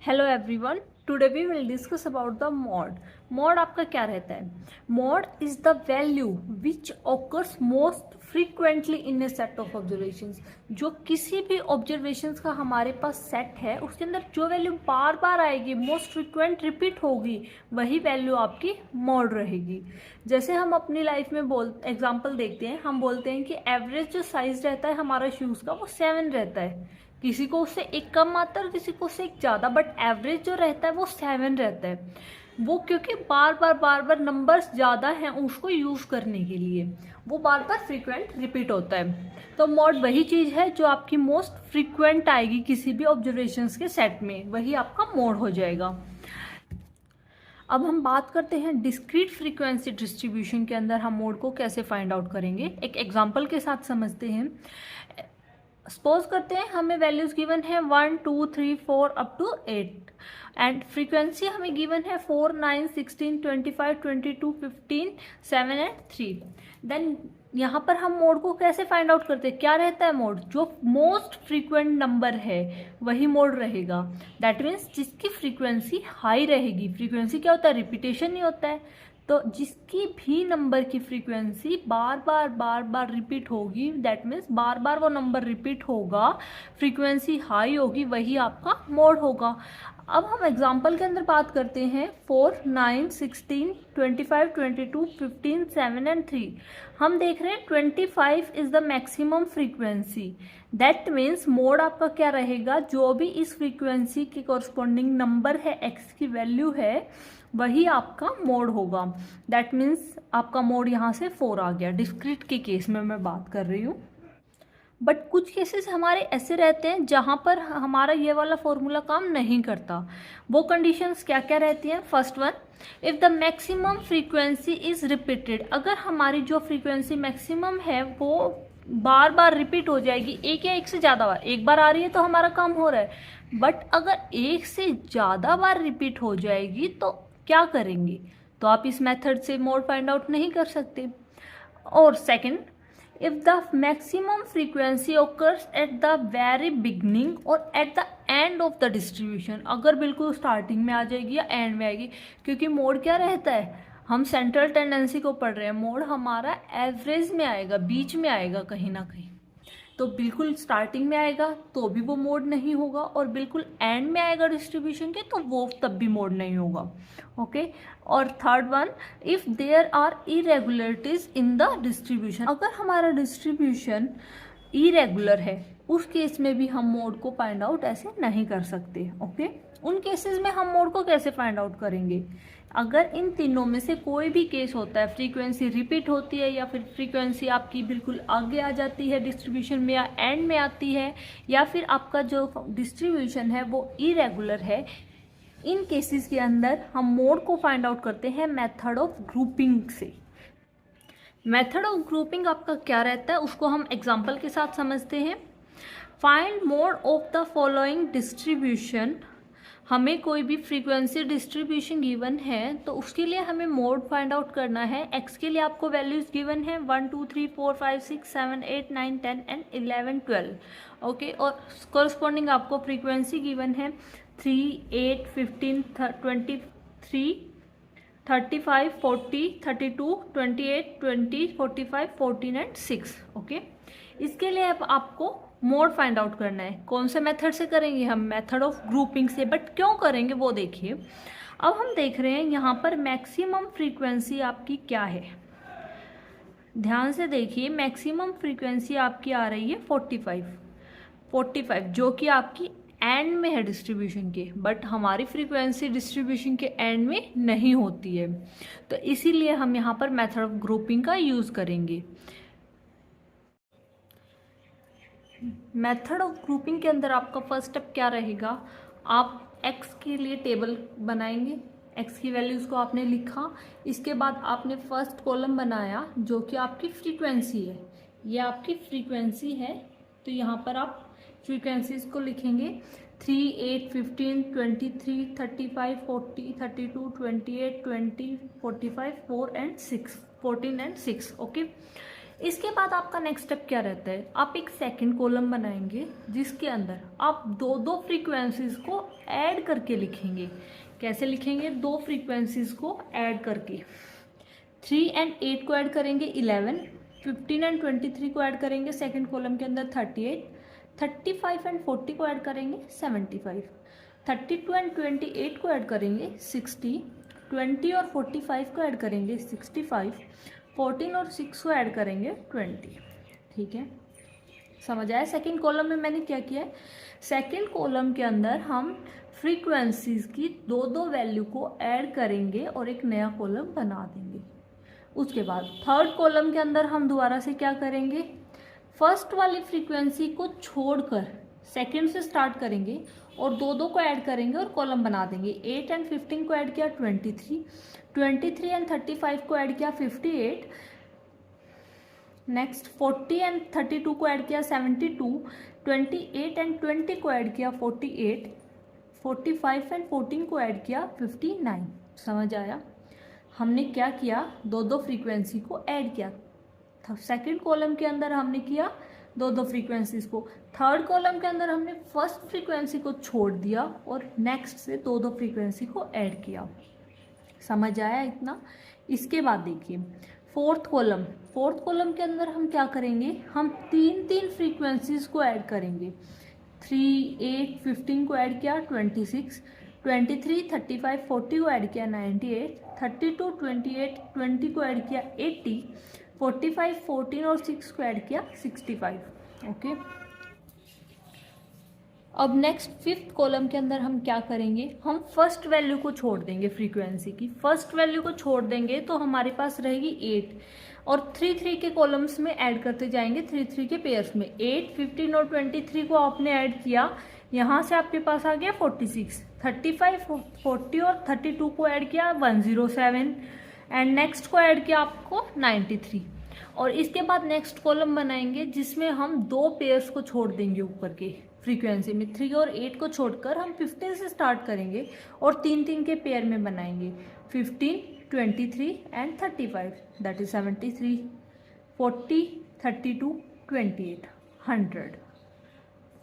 Hello everyone, today we will discuss about the mode. Mode आपका क्या रहता है? Mode is the value which occurs most frequently in a set of observations. जो किसी भी observations का हमारे पास सेट है उसके अंदर जो वैल्यू बार बार आएगी, मोस्ट फ्रीक्वेंट रिपीट होगी, वही वैल्यू आपकी मॉड रहेगी। जैसे हम अपनी लाइफ में एग्जाम्पल देखते हैं, हम बोलते हैं कि एवरेज जो साइज रहता है हमारा शूज़ का वो 7 रहता है। किसी को उससे एक कम आता है और किसी को उससे एक ज़्यादा, बट एवरेज जो रहता है वो 7 रहता है। वो क्योंकि बार बार नंबर्स ज़्यादा हैं उसको यूज़ करने के लिए, वो बार बार फ्रीक्वेंट रिपीट होता है। तो मॉड वही चीज़ है जो आपकी मोस्ट फ्रीक्वेंट आएगी किसी भी ऑब्जर्वेशंस के सेट में, वही आपका मॉड हो जाएगा। अब हम बात करते हैं डिस्क्रीट फ्रीक्वेंसी डिस्ट्रीब्यूशन के अंदर हम मोड को कैसे फाइंड आउट करेंगे। एक एग्जांपल के साथ समझते हैं। सपोज करते हैं हमें वैल्यूज गिवन है 1 2 3 4 अप टू 8 एंड फ्रीक्वेंसी हमें गिवन है 4 9 16 25 22 15 7 एंड 3। देन यहाँ पर हम मोड को कैसे फाइंड आउट करते हैं? क्या रहता है मोड? जो मोस्ट फ्रीक्वेंट नंबर है वही मोड रहेगा। दैट मीन्स जिसकी फ्रीक्वेंसी हाई रहेगी। फ्रीक्वेंसी क्या होता है? रिपीटेशन नहीं होता है। तो जिसकी भी नंबर की फ्रीक्वेंसी बार बार रिपीट होगी, दैट मीन्स बार बार वो नंबर रिपीट होगा, फ्रीक्वेंसी हाई होगी, वही आपका मोड होगा। अब हम एग्जांपल के अंदर बात करते हैं 4 9 16 25 22 15 7 एंड 3। हम देख रहे हैं 25 is the maximum frequency. That means mode आपका क्या रहेगा? जो भी इस फ्रीक्वेंसी के कॉरस्पॉन्डिंग नंबर है, एक्स की वैल्यू है, वही आपका मोड होगा। दैट मीन्स आपका मोड यहाँ से 4 आ गया। डिस्क्रीट के केस में मैं बात कर रही हूँ, बट कुछ केसेस हमारे ऐसे रहते हैं जहाँ पर हमारा ये वाला फॉर्मूला काम नहीं करता। वो कंडीशंस क्या क्या रहती हैं? First one, if the maximum frequency is repeated. अगर हमारी जो फ्रीक्वेंसी मैक्सिमम है वो बार बार रिपीट हो जाएगी, एक या एक से ज़्यादा बार। एक बार आ रही है तो हमारा काम हो रहा है, बट अगर एक से ज़्यादा बार रिपीट हो जाएगी तो क्या करेंगे? तो आप इस मेथड से मोड फाइंड आउट नहीं कर सकते। और second, if the maximum frequency occurs at the very beginning और at the end of the distribution. अगर बिल्कुल स्टार्टिंग में आ जाएगी या एंड में आएगी, क्योंकि मोड क्या रहता है? हम सेंट्रल टेंडेंसी को पढ़ रहे हैं। मोड हमारा एवरेज में आएगा, बीच में आएगा कहीं ना कहीं। तो बिल्कुल स्टार्टिंग में आएगा तो भी वो मोड नहीं होगा, और बिल्कुल एंड में आएगा डिस्ट्रीब्यूशन के तो वो तब भी मोड नहीं होगा। ओके। और third one, if there are irregularities in the distribution. अगर हमारा डिस्ट्रीब्यूशन इरेगुलर है उस केस में भी हम मोड को फाइंड आउट ऐसे नहीं कर सकते। ओके। उन केसेस में हम मोड को कैसे फाइंड आउट करेंगे? अगर इन तीनों में से कोई भी केस होता है, फ्रीक्वेंसी रिपीट होती है या फिर फ्रीक्वेंसी आपकी बिल्कुल आगे आ जाती है डिस्ट्रीब्यूशन में या एंड में आती है, या फिर आपका जो डिस्ट्रीब्यूशन है वो इरेगुलर है, इन केसेस के अंदर हम मोड को फाइंड आउट करते हैं मेथड ऑफ ग्रुपिंग से। मेथड ऑफ ग्रुपिंग आपका क्या रहता है उसको हम एग्जाम्पल के साथ समझते हैं। Find mode of the following distribution. हमें कोई भी फ्रीक्वेंसी डिस्ट्रीब्यूशन गिवन है तो उसके लिए हमें मोड फाइंड आउट करना है। एक्स के लिए आपको वैल्यूज गिवन है 1 2 3 4 5 6 7 8 9 10 एंड 11 12। ओके। और कॉरस्पॉन्डिंग आपको फ्रीक्वेंसी गिवन है 3 8 15 23 35 40 32 28 20 45 14 एंड 6। ओके। इसके लिए अब आपको मोड फाइंड आउट करना है। कौन से मेथड से करेंगे? हम मेथड ऑफ ग्रुपिंग से। बट क्यों करेंगे वो देखिए। अब हम देख रहे हैं यहाँ पर मैक्सिमम फ्रीक्वेंसी आपकी क्या है। ध्यान से देखिए, मैक्सिमम फ्रीक्वेंसी आपकी आ रही है 45 जो कि आपकी एंड में है डिस्ट्रीब्यूशन के, बट हमारी फ्रीक्वेंसी डिस्ट्रीब्यूशन के एंड में नहीं होती है। तो इसीलिए हम यहाँ पर मेथड ऑफ ग्रुपिंग का यूज़ करेंगे। मेथड ऑफ ग्रुपिंग के अंदर आपका फर्स्ट स्टेप क्या रहेगा? आप एक्स के लिए टेबल बनाएंगे। एक्स की वैल्यूज़ को आपने लिखा, इसके बाद आपने फर्स्ट कॉलम बनाया जो कि आपकी फ्रीक्वेंसी है। ये आपकी फ्रीक्वेंसी है, तो यहाँ पर आप फ्रीक्वेंसीज को लिखेंगे 3 8 15 23 35 40 32 28 20 45 4 एंड 6 14 एंड 6। ओके। इसके बाद आपका नेक्स्ट स्टेप क्या रहता है, आप एक सेकंड कॉलम बनाएंगे जिसके अंदर आप दो दो फ्रीक्वेंसीज को ऐड करके लिखेंगे। कैसे लिखेंगे, दो फ्रीक्वेंसीज को ऐड करके, 3 एंड 8 को ऐड करेंगे 11, 15 एंड 23 को ऐड करेंगे सेकंड कॉलम के अंदर 38, 35 एंड 40 को ऐड करेंगे 75, 32 एंड 28 को ऐड करेंगे 60, 20 और 45 को ऐड करेंगे 65, 14 और 6 को ऐड करेंगे 20। ठीक है, समझ आया। सेकंड कॉलम में मैंने क्या किया है, सेकंड कॉलम के अंदर हम फ्रीक्वेंसीज की दो दो वैल्यू को ऐड करेंगे और एक नया कॉलम बना देंगे। उसके बाद थर्ड कॉलम के अंदर हम दोबारा से क्या करेंगे, फर्स्ट वाली फ्रीक्वेंसी को छोड़कर सेकंड से स्टार्ट करेंगे और दो दो को ऐड करेंगे और कॉलम बना देंगे। 8 एंड 15 को ऐड किया 23, 23 एंड 35 को ऐड किया 58, नेक्स्ट 40 एंड 32 को ऐड किया 72, 28 एंड 20 को ऐड किया 48, 45 एंड 14 को ऐड किया 59। समझ आया, हमने क्या किया, दो दो फ्रीक्वेंसी को ऐड किया। सेकंड कॉलम के अंदर हमने किया दो दो फ्रीक्वेंसीज को, थर्ड कॉलम के अंदर हमने फर्स्ट फ्रीक्वेंसी को छोड़ दिया और नेक्स्ट से दो दो फ्रीक्वेंसी को ऐड किया। समझ आया इतना। इसके बाद देखिए फोर्थ कॉलम के अंदर हम क्या करेंगे, हम तीन तीन फ्रीक्वेंसीज को ऐड करेंगे। 3, 8, 15 को ऐड किया 26, 23, 35, 40 को ऐड किया 98, 32, 28, 20 को ऐड किया 80, 45, 14 और 6 को ऐड किया 65। ओके, अब नेक्स्ट फिफ्थ कॉलम के अंदर हम क्या करेंगे, हम फर्स्ट वैल्यू को छोड़ देंगे, फ्रीक्वेंसी की फर्स्ट वैल्यू को छोड़ देंगे तो हमारे पास रहेगी 8 और 3 3 के कॉलम्स में ऐड करते जाएंगे, 3 3 के पेयर्स में। 8, 15 और 23 को आपने ऐड किया, यहाँ से आपके पास आ गया 46, 35, 40 और 32 को ऐड किया 107 एंड नेक्स्ट को ऐड किया आपको 93। और इसके बाद नेक्स्ट कॉलम बनाएंगे जिसमें हम दो पेयर्स को छोड़ देंगे ऊपर के फ्रीक्वेंसी में, 3 और 8 को छोड़कर हम 15 से स्टार्ट करेंगे और तीन तीन के पेयर में बनाएंगे, 15, 23 एंड 35, दैट इज 73, 40, 32, 28, 100,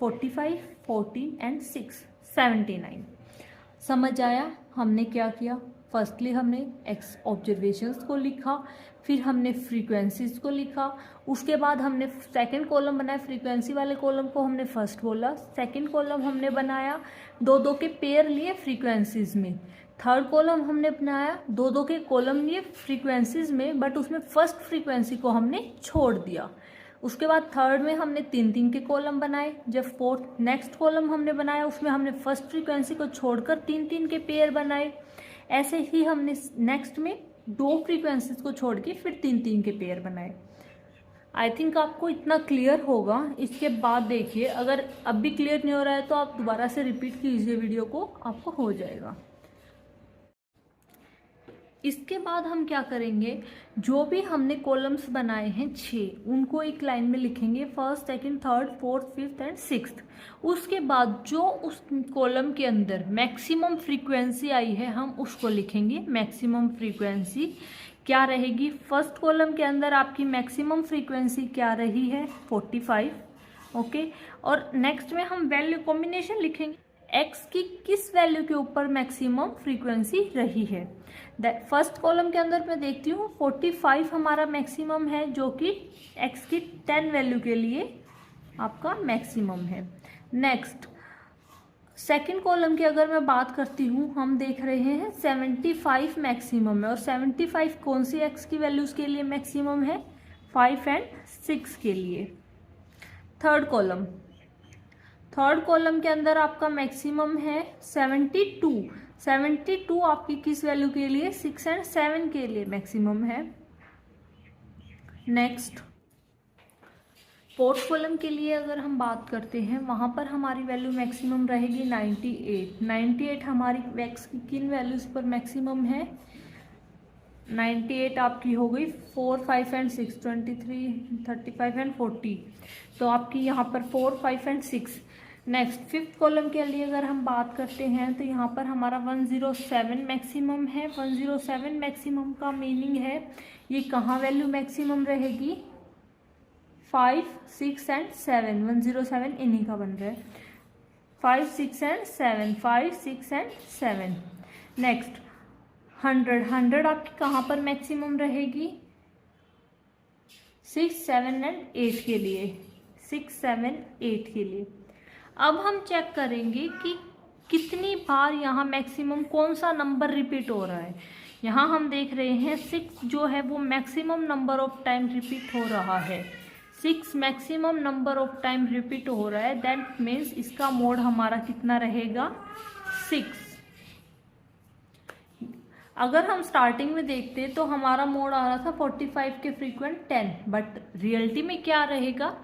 45, 14 एंड 6, 79। समझ आया, हमने क्या किया, फर्स्टली हमने एक्स ऑब्जर्वेशंस को लिखा, फिर हमने फ्रीक्वेंसीज को लिखा, उसके बाद हमने सेकंड कॉलम बनाया, फ्रीक्वेंसी वाले कॉलम को हमने फर्स्ट बोला, सेकंड कॉलम हमने बनाया दो दो के पेयर लिए फ्रीक्वेंसीज में, थर्ड कॉलम हमने बनाया दो दो के कॉलम लिए फ्रीक्वेंसीज में, बट उसमें फर्स्ट फ्रीक्वेंसी को हमने छोड़ दिया। उसके बाद थर्ड में हमने तीन तीन के कॉलम बनाए। जब फोर्थ नेक्स्ट कॉलम हमने बनाया उसमें हमने फर्स्ट फ्रीक्वेंसी को छोड़कर तीन तीन के पेयर बनाए। ऐसे ही हमने नेक्स्ट में दो फ्रीक्वेंसीज को छोड़ के फिर तीन तीन के पेयर बनाए। आई थिंक आपको इतना क्लियर होगा। इसके बाद देखिए, अगर अब भी क्लियर नहीं हो रहा है तो आप दोबारा से रिपीट कीजिए वीडियो को, आपको हो जाएगा। इसके बाद हम क्या करेंगे, जो भी हमने कॉलम्स बनाए हैं 6, उनको एक लाइन में लिखेंगे, first, second, third, fourth, fifth and sixth. उसके बाद जो उस कॉलम के अंदर मैक्सिमम फ्रीक्वेंसी आई है हम उसको लिखेंगे। मैक्सिमम फ्रीक्वेंसी क्या रहेगी, फर्स्ट कॉलम के अंदर आपकी मैक्सिमम फ्रीक्वेंसी क्या रही है, 45। ओके, और नेक्स्ट में हम वैल्यू कॉम्बिनेशन लिखेंगे, एक्स की किस वैल्यू के ऊपर मैक्सिमम फ्रीक्वेंसी रही है। फर्स्ट कॉलम के अंदर मैं देखती हूँ 45 हमारा मैक्सिमम है, जो कि एक्स की 10 वैल्यू के लिए आपका मैक्सिमम है। नेक्स्ट सेकंड कॉलम की अगर मैं बात करती हूँ, हम देख रहे हैं 75 मैक्सिमम है, और 75 कौन सी एक्स की वैल्यूज के लिए मैक्सिमम है, 5 एंड 6 के लिए। थर्ड कॉलम के अंदर आपका मैक्सिमम है 72 आपकी किस वैल्यू के लिए, 6 एंड 7 के लिए मैक्सिमम है। नेक्स्ट फोर्थ कॉलम के लिए अगर हम बात करते हैं, वहाँ पर हमारी वैल्यू मैक्सिमम रहेगी 98 हमारी एक्स की किन वैल्यूज पर मैक्सिमम है, 98 आपकी हो गई 4, 5 एंड 6, 23, 35 एंड 40, तो आपकी यहाँ पर 4, 5 एंड 6। नेक्स्ट फिफ्थ कॉलम के लिए अगर हम बात करते हैं तो यहाँ पर हमारा 107 मैक्सिमम है। 107 मैक्सिमम का मीनिंग है ये कहाँ वैल्यू मैक्सिमम रहेगी, 5, 6 एंड 7, 107 इन्हीं का बन रहा है। 5, 6 एंड 7, 5, 6 एंड 7। नेक्स्ट 100 आपकी कहाँ पर मैक्सिमम रहेगी? 6, 7 एंड 8 के लिए, 6, 7, 8 के लिए। अब हम चेक करेंगे कि कितनी बार यहाँ मैक्सिमम कौन सा नंबर रिपीट हो रहा है। यहाँ हम देख रहे हैं 6 जो है वो maximum number of time repeat हो रहा है। 6 maximum number of time repeat हो रहा है, दैट मीन्स इसका मोड हमारा कितना रहेगा? 6। अगर हम स्टार्टिंग में देखते तो हमारा मोड आ रहा था 45 के फ्रीक्वेंट 10, बट रियलिटी में क्या रहेगा?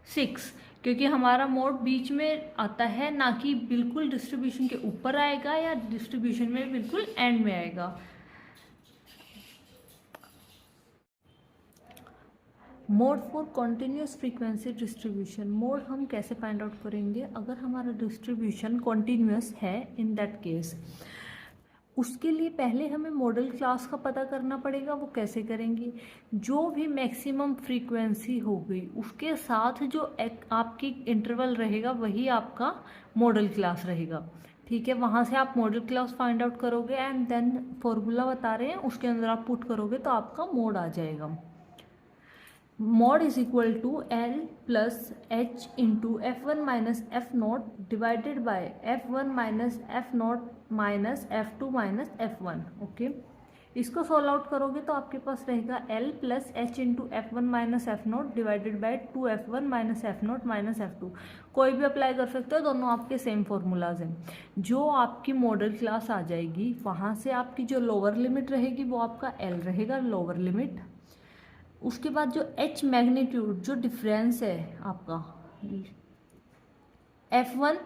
6, क्योंकि हमारा मोड बीच में आता है, ना कि बिल्कुल डिस्ट्रीब्यूशन के ऊपर आएगा या डिस्ट्रीब्यूशन में बिल्कुल एंड में आएगा। Mode for continuous frequency distribution. Mode हम कैसे फाइंड आउट करेंगे? अगर हमारा डिस्ट्रीब्यूशन कॉन्टिन्यूस है, इन दैट केस उसके लिए पहले हमें मॉडल क्लास का पता करना पड़ेगा। वो कैसे करेंगे? जो भी मैक्सिमम फ्रीक्वेंसी हो गई उसके साथ जो आपकी इंटरवल रहेगा वही आपका मॉडल क्लास रहेगा। ठीक है, वहाँ से आप मॉडल क्लास फाइंड आउट करोगे एंड देन फॉर्मूला बता रहे हैं उसके अंदर आप पुट करोगे तो आपका मोड आ जाएगा। Mode is equal to L plus H into F1 minus F0 divided by F1 minus F0 minus F2 minus F1। Okay, इसको सॉल्व आउट करोगे तो आपके पास रहेगा L plus H into F1 minus F0 divided by 2F1 minus F0 minus F2। कोई भी apply कर सकते हो, दोनों आपके सेम फॉर्मूलाज हैं। जो आपकी मॉडल क्लास आ जाएगी वहाँ से आपकी जो लोअर लिमिट रहेगी वो आपका L रहेगा, लोअर लिमिट। उसके बाद जो H मैग्नीट्यूड, जो डिफरेंस है आपका F1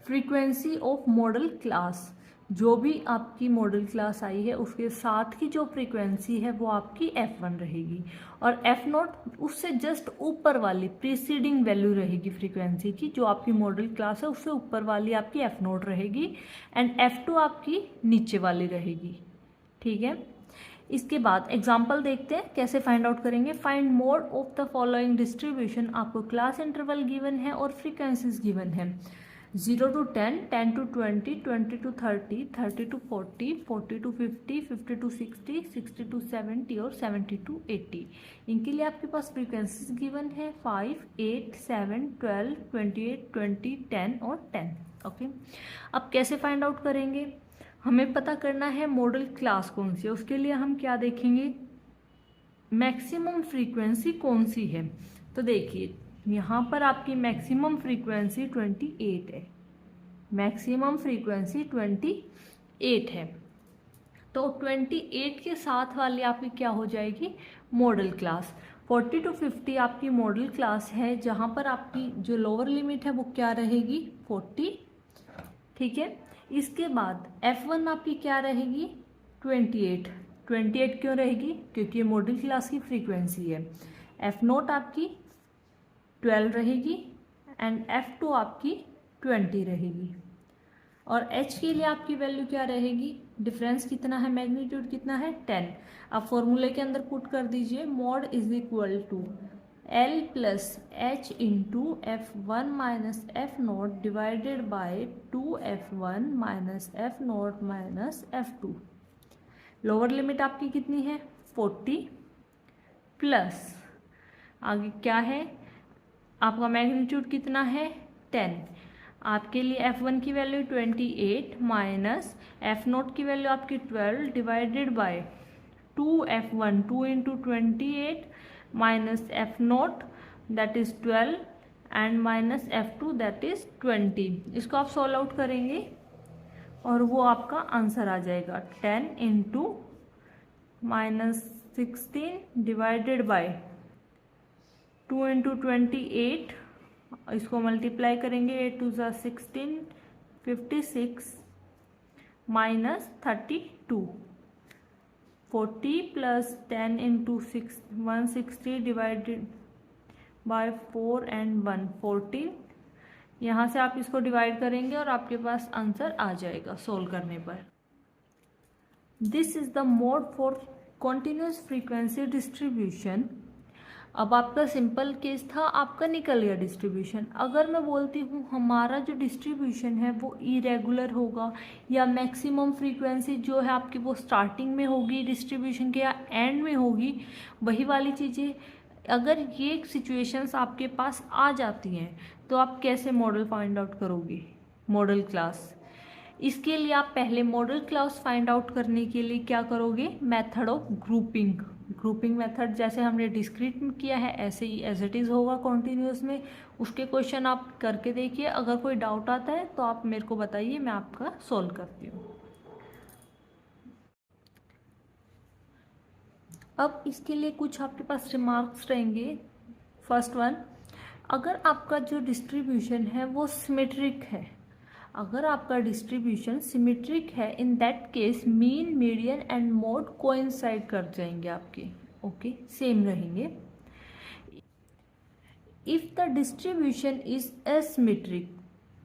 frequency of model class, जो भी आपकी मॉडल क्लास आई है उसके साथ की जो फ्रीक्वेंसी है वो आपकी F1 रहेगी, और F0 उससे जस्ट ऊपर वाली प्रीसीडिंग वैल्यू रहेगी फ्रीक्वेंसी की, जो आपकी मॉडल क्लास है उससे ऊपर वाली आपकी F0 रहेगी एंड F2 आपकी नीचे वाली रहेगी। ठीक है, इसके बाद एग्जाम्पल देखते हैं कैसे फाइंड आउट करेंगे। Find mode of the following distribution. आपको क्लास इंटरवल गिवन है और फ्रीक्वेंसीज गिवन है 0 to 10, 10 to 20, 20 to 30, 30 to 40, 40 to 50, 50 to 60, 60 to 70 और 70 to 80। इनके लिए आपके पास फ्रीक्वेंसीज गिवन है 5, 8, 7, 12, 28, 20, 10 और 10। ओके, अब कैसे फाइंड आउट करेंगे? हमें पता करना है मॉडल क्लास कौन सी है। उसके लिए हम क्या देखेंगे? मैक्सिमम फ्रीक्वेंसी कौन सी है। तो देखिए यहाँ पर आपकी मैक्सिमम फ्रीक्वेंसी 28 है, मैक्सिमम फ्रीक्वेंसी 28 है। तो 28 के साथ वाली आपकी क्या हो जाएगी? Model class. 40 to 50 आपकी मॉडल क्लास है, जहाँ पर आपकी जो लोअर लिमिट है वो क्या रहेगी? 40। ठीक है, इसके बाद F1 आपकी क्या रहेगी? 28। 28 क्यों रहेगी? क्योंकि ये मॉडल क्लास की फ्रीक्वेंसी है। F0 आपकी 12 रहेगी एंड F2 आपकी 20 रहेगी, और H के लिए आपकी वैल्यू क्या रहेगी? डिफरेंस कितना है, मैग्नीट्यूड कितना है? 10। आप फॉर्मूले के अंदर पुट कर दीजिए, mode is equal to L plus H into F1 minus F0 divided by 2F1 minus F0 minus F2। Lower limit आपकी कितनी है? 40 प्लस आगे क्या है आपका? मैग्नीट्यूड कितना है? 10। आपके लिए F1 की वैल्यू 28 माइनस F0 की वैल्यू आपकी 12 divided by 2F1, 2 into 28 minus F0 that is 12 and minus F2 that is 20। इसको आप सॉल्व आउट करेंगे और वो आपका आंसर आ जाएगा 10 into minus 16 divided by 2 into 28, इसको मल्टीप्लाई करेंगे 8 2 ज़ा 16, 56 minus 32। 40 plus 10 into 160 divided by 4 and 1 14। यहाँ से आप इसको डिवाइड करेंगे और आपके पास आंसर आ जाएगा सोल्व करने पर। This is the mode for continuous frequency distribution। अब आपका सिंपल केस था, आपका निकल गया डिस्ट्रीब्यूशन। अगर मैं बोलती हूँ हमारा जो डिस्ट्रीब्यूशन है वो इरेगुलर होगा, या मैक्सिमम फ्रीक्वेंसी जो है आपकी वो स्टार्टिंग में होगी डिस्ट्रीब्यूशन के या एंड में होगी, वही वाली चीज़ें, अगर ये सिचुएशंस आपके पास आ जाती हैं तो आप कैसे मॉडल फाइंड आउट करोगे, मॉडल क्लास। इसके लिए आप पहले मॉडल क्लास फाइंड आउट करने के लिए क्या करोगे, method of grouping. Grouping method जैसे हमने डिस्क्रीट में किया है ऐसे ही एज इट इज़ होगा कॉन्टिन्यूस में। उसके क्वेश्चन आप करके देखिए, अगर कोई डाउट आता है तो आप मेरे को बताइए, मैं आपका सॉल्व करती हूँ। अब इसके लिए कुछ आपके पास रिमार्क्स रहेंगे। फर्स्ट वन, अगर आपका जो डिस्ट्रीब्यूशन है वो सिमेट्रिक है, अगर आपका डिस्ट्रीब्यूशन सिमेट्रिक है, in that case mean, median and mode coincide कर जाएंगे आपके, ओके, सेम रहेंगे। If the distribution is asymmetric,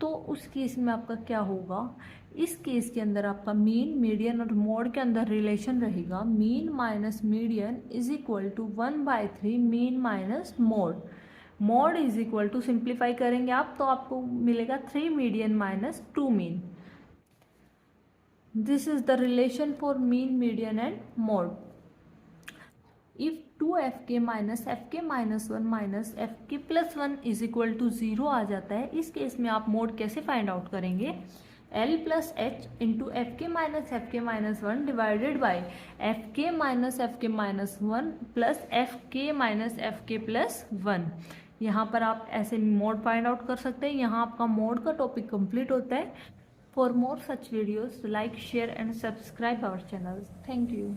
तो उस केस में आपका क्या होगा, इस केस के अंदर आपका मीन, मीडियन और मोड के अंदर रिलेशन रहेगा mean minus median is equal to 1/3 mean minus mode. Mode is equal to, simplify करेंगे आप तो आपको मिलेगा 3 median minus 2 mean. This is the relation for mean, median and mode. If 2fk minus fk minus 1 minus fk plus 1 is equal to 0 आ जाता है, इस case में आप मोड कैसे फाइंड आउट करेंगे, L plus H into fk minus 1 divided by fk minus -1 plus fk plus 1। यहाँ पर आप ऐसे मोड फाइंड आउट कर सकते हैं। यहाँ आपका मोड का टॉपिक कंप्लीट होता है। For more such videos like, share and subscribe our channel. Thank you.